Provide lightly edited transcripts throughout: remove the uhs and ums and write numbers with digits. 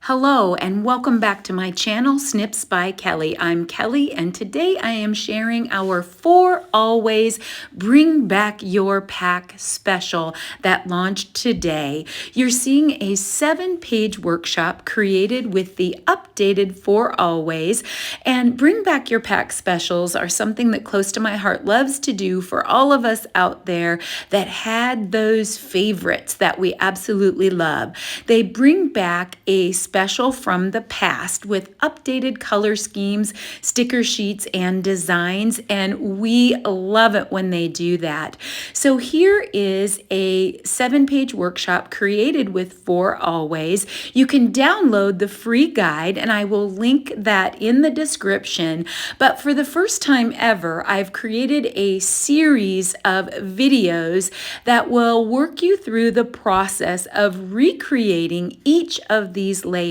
Hello and welcome back to my channel, Snips by Kelly. I'm Kelly and today I am sharing our For Always Bring Back Your Pack special that launched today. You're seeing a 7-page workshop created with the updated For Always, and Bring Back Your Pack specials are something that Close to My Heart loves to do for all of us out there that had those favorites that we absolutely love. They bring back a special from the past with updated color schemes, sticker sheets, and designs, and we love it when they do that. So here is a 7-page workshop created with For Always. You can download the free guide, and I will link that in the description. But for the first time ever, I've created a series of videos that will work you through the process of recreating each of these layouts,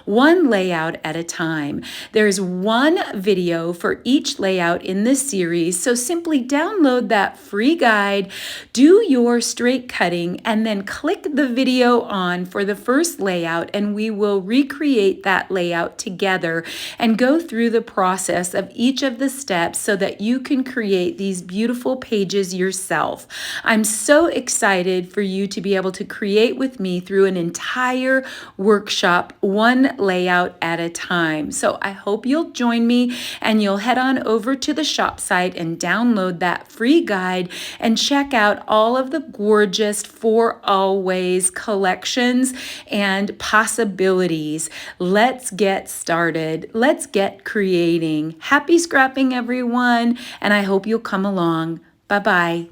one layout at a time. There's one video for each layout in this series, so simply download that free guide, do your straight cutting, and then click the video on for the first layout, and we will recreate that layout together and go through the process of each of the steps so that you can create these beautiful pages yourself. I'm so excited for you to be able to create with me through an entire workshop, one layout at a time. So I hope you'll join me and you'll head on over to the shop site and download that free guide and check out all of the gorgeous For Always collections and possibilities. Let's get started. Let's get creating. Happy scrapping, everyone, and I hope you'll come along. Bye-bye.